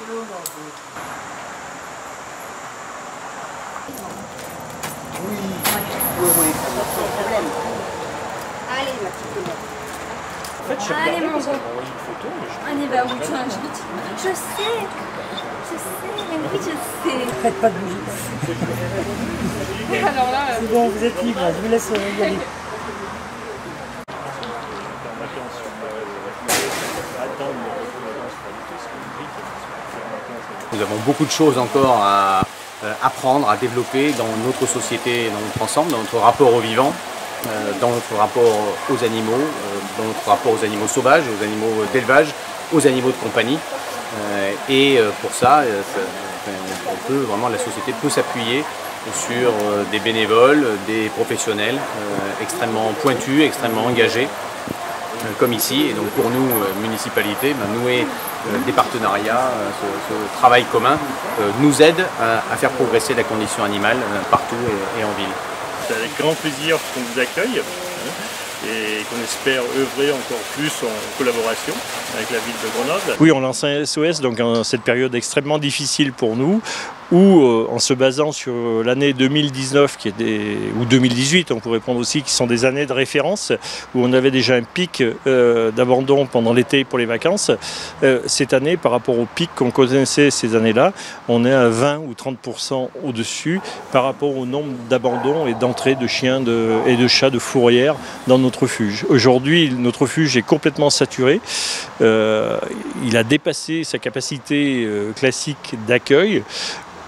Oui, oui, pas de problème. Allez, ma petite Hélène. En fait, Allez, mon gros. une photo, mais On y va où tu invites? Je sais, mais oui, je sais. Faites pas de bouger. Alors là, C'est bon, vous êtes libre, je vous laisse y aller. Nous avons beaucoup de choses encore à apprendre, à développer dans notre société, dans notre ensemble, dans notre rapport au vivant, dans notre rapport aux animaux, dans notre rapport aux animaux sauvages, aux animaux d'élevage, aux animaux de compagnie. Et pour ça, la société peut s'appuyer sur des bénévoles, des professionnels extrêmement pointus, extrêmement engagés, comme ici. Et donc pour nous, municipalité, nouer des partenariats, ce travail commun nous aide à faire progresser la condition animale partout et en ville. C'est avec grand plaisir qu'on vous accueille et qu'on espère œuvrer encore plus en collaboration avec la ville de Grenoble. Oui, on lance un SOS donc en cette période extrêmement difficile pour nous, où en se basant sur l'année 2019 ou 2018, on pourrait prendre aussi, qui sont des années de référence, où on avait déjà un pic d'abandon pendant l'été pour les vacances. Cette année, par rapport au pic qu'on connaissait ces années-là, on est à 20 ou 30% au-dessus par rapport au nombre d'abandons et d'entrées de chiens et de chats de fourrière dans notre refuge. Aujourd'hui, notre refuge est complètement saturé. Il a dépassé sa capacité classique d'accueil.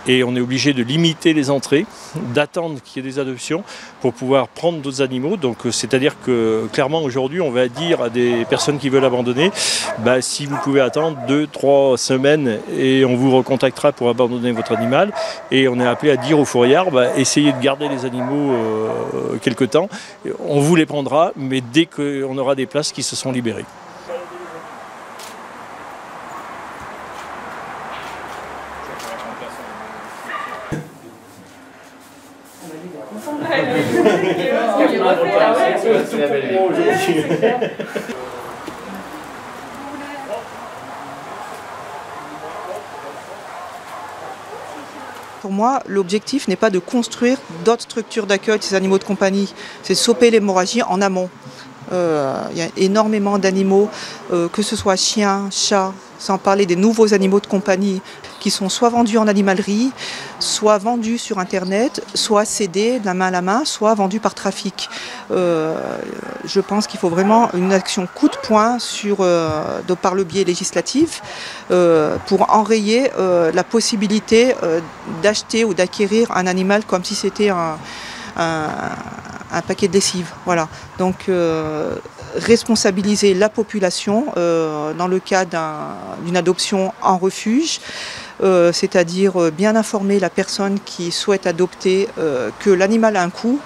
Et on est obligé de limiter les entrées, d'attendre qu'il y ait des adoptions pour pouvoir prendre d'autres animaux. Donc c'est-à-dire que clairement aujourd'hui on va dire à des personnes qui veulent abandonner, si vous pouvez attendre 2-3 semaines et on vous recontactera pour abandonner votre animal. Et on est appelé à dire aux fourrières, essayez de garder les animaux quelque temps. On vous les prendra, mais dès qu'on aura des places qui se sont libérées. Pour moi, l'objectif n'est pas de construire d'autres structures d'accueil de ces animaux de compagnie, c'est de stopper l'hémorragie en amont. Il y a énormément d'animaux, que ce soit chiens, chats, sans parler des nouveaux animaux de compagnie qui sont soit vendus en animalerie, soit vendus sur Internet, soit cédés de la main à la main, soit vendus par trafic. Je pense qu'il faut vraiment une action coup de poing par le biais législatif pour enrayer la possibilité d'acheter ou d'acquérir un animal comme si c'était un paquet de lessive. Voilà. Donc responsabiliser la population dans le cas d'une adoption en refuge, c'est-à-dire bien informer la personne qui souhaite adopter que l'animal a un coût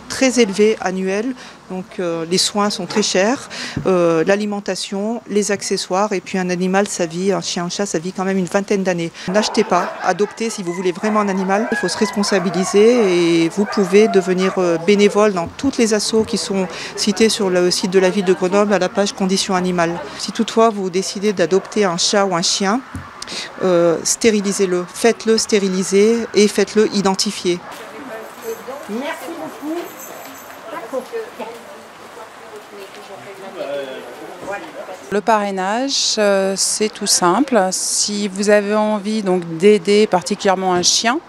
très élevé annuel, donc les soins sont très chers, l'alimentation, les accessoires, et puis un animal, un chien, un chat, ça vit quand même une vingtaine d'années. N'achetez pas, adoptez si vous voulez vraiment un animal, il faut se responsabiliser et vous pouvez devenir bénévole dans toutes les assos qui sont cités sur le site de la ville de Grenoble à la page Conditions animales. Si toutefois vous décidez d'adopter un chat ou un chien, stérilisez-le, faites-le stériliser et faites-le identifier. Merci beaucoup. Le parrainage, c'est tout simple. Si vous avez envie d'aider particulièrement un chien,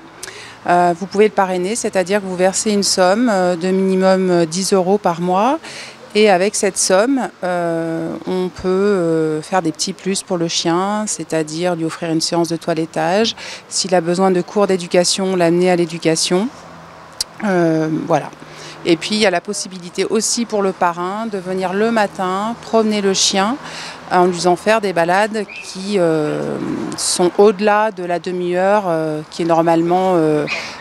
vous pouvez le parrainer, c'est-à-dire que vous versez une somme de minimum 10 € par mois. Et avec cette somme, on peut faire des petits plus pour le chien, c'est-à-dire lui offrir une séance de toilettage. S'il a besoin de cours d'éducation, l'amener à l'éducation. Voilà. Et puis il y a la possibilité aussi pour le parrain de venir le matin promener le chien en lui faisant faire des balades qui sont au-delà de la demi-heure qui est normalement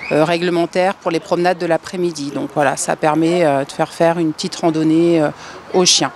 réglementaire pour les promenades de l'après-midi. Donc voilà, ça permet de faire une petite randonnée au chien.